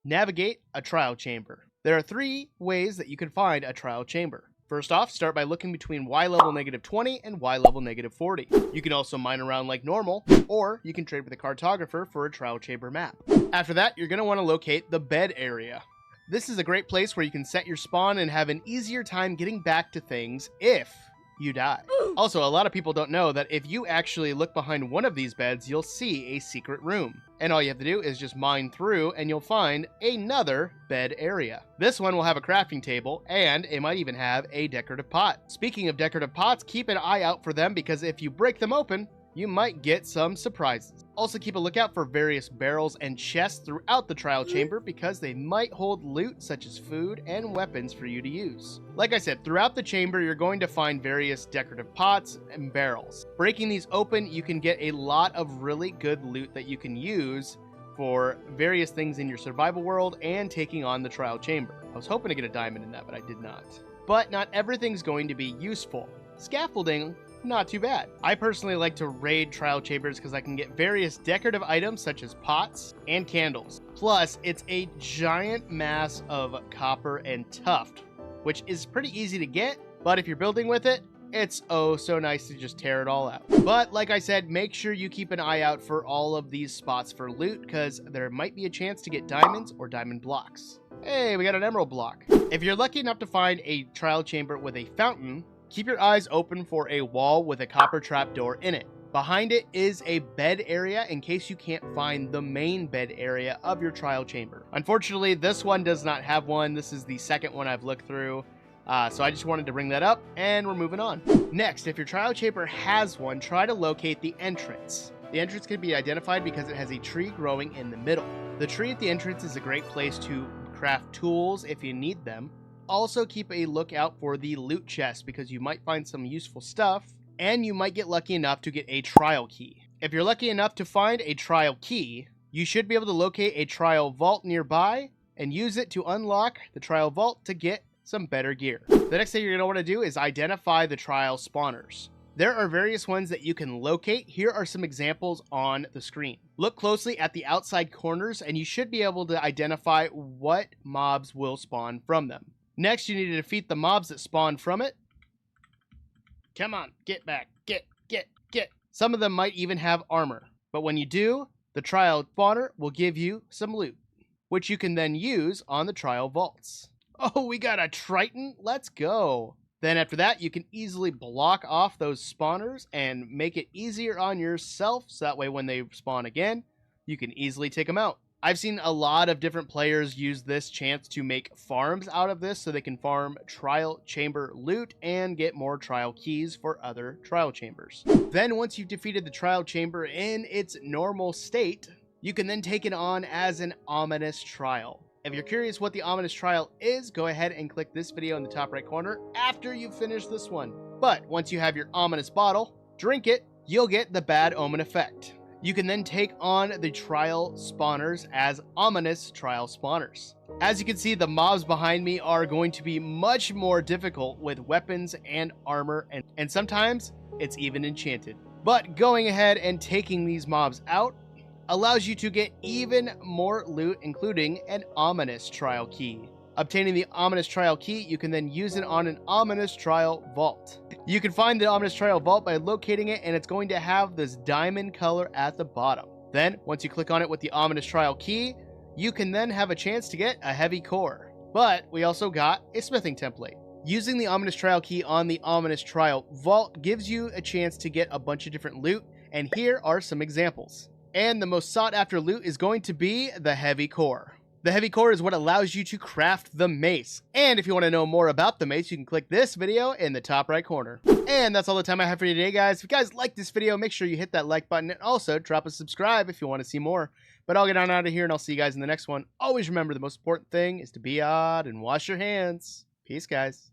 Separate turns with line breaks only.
Navigate a trial chamber. There are 3 ways that you can find a trial chamber. First off, start by looking between Y level -20 and Y level -40. You can also mine around like normal, or you can trade with a cartographer for a trial chamber map. After that, you're going to want to locate the bed area. This is a great place where you can set your spawn and have an easier time getting back to things if you die. Also, a lot of people don't know that if you actually look behind one of these beds, you'll see a secret room. And all you have to do is just mine through and you'll find another bed area. This one will have a crafting table and it might even have a decorative pot. Speaking of decorative pots, keep an eye out for them because if you break them open, you might get some surprises. Also keep a lookout for various barrels and chests throughout the trial chamber because they might hold loot such as food and weapons for you to use. Like I said, throughout the chamber you're going to find various decorative pots and barrels. Breaking these open, you can get a lot of really good loot that you can use for various things in your survival world and taking on the trial chamber. I was hoping to get a diamond in that, but I did not. But not everything's going to be useful. Scaffolding, not too bad. I personally like to raid trial chambers because I can get various decorative items such as pots and candles. Plus, it's a giant mass of copper and tuft, which is pretty easy to get, but if you're building with it, it's oh so nice to just tear it all out. But like I said, make sure you keep an eye out for all of these spots for loot because there might be a chance to get diamonds or diamond blocks. Hey, we got an emerald block. If you're lucky enough to find a trial chamber with a fountain, keep your eyes open for a wall with a copper trapdoor in it. Behind it is a bed area in case you can't find the main bed area of your trial chamber. Unfortunately, this one does not have one. This is the second one I've looked through. So I just wanted to bring that up and we're moving on. Next, if your trial chamber has one, try to locate the entrance. The entrance can be identified because it has a tree growing in the middle. The tree at the entrance is a great place to craft tools if you need them. Also keep a lookout for the loot chest because you might find some useful stuff and you might get lucky enough to get a trial key. If you're lucky enough to find a trial key, you should be able to locate a trial vault nearby and use it to unlock the trial vault to get some better gear. The next thing you're going to want to do is identify the trial spawners. There are various ones that you can locate. Here are some examples on the screen. Look closely at the outside corners and you should be able to identify what mobs will spawn from them. Next, you need to defeat the mobs that spawn from it. Come on, get back, get. Some of them might even have armor, but when you do, the trial spawner will give you some loot, which you can then use on the trial vaults. Oh, we got a Triton, let's go. Then after that, you can easily block off those spawners and make it easier on yourself, so that way when they spawn again, you can easily take them out. I've seen a lot of different players use this chance to make farms out of this so they can farm trial chamber loot and get more trial keys for other trial chambers. Then once you've defeated the trial chamber in its normal state, you can then take it on as an ominous trial. If you're curious what the ominous trial is, go ahead and click this video in the top right corner after you finish this one. But once you have your ominous bottle, drink it, you'll get the bad omen effect. You can then take on the trial spawners as ominous trial spawners. As you can see, the mobs behind me are going to be much more difficult with weapons and armor, and sometimes it's even enchanted. But going ahead and taking these mobs out allows you to get even more loot, including an ominous trial key. Obtaining the ominous trial key, you can then use it on an ominous trial vault. You can find the ominous trial vault by locating it, and it's going to have this diamond color at the bottom. Then, once you click on it with the ominous trial key, you can then have a chance to get a heavy core. But we also got a smithing template. Using the ominous trial key on the ominous trial vault gives you a chance to get a bunch of different loot, and here are some examples. And the most sought after loot is going to be the heavy core. The heavy core is what allows you to craft the mace. And if you want to know more about the mace, you can click this video in the top right corner. And that's all the time I have for you today, guys. If you guys like this video, make sure you hit that like button and also drop a subscribe if you want to see more. But I'll get on out of here and I'll see you guys in the next one. Always remember the most important thing is to be odd and wash your hands. Peace, guys.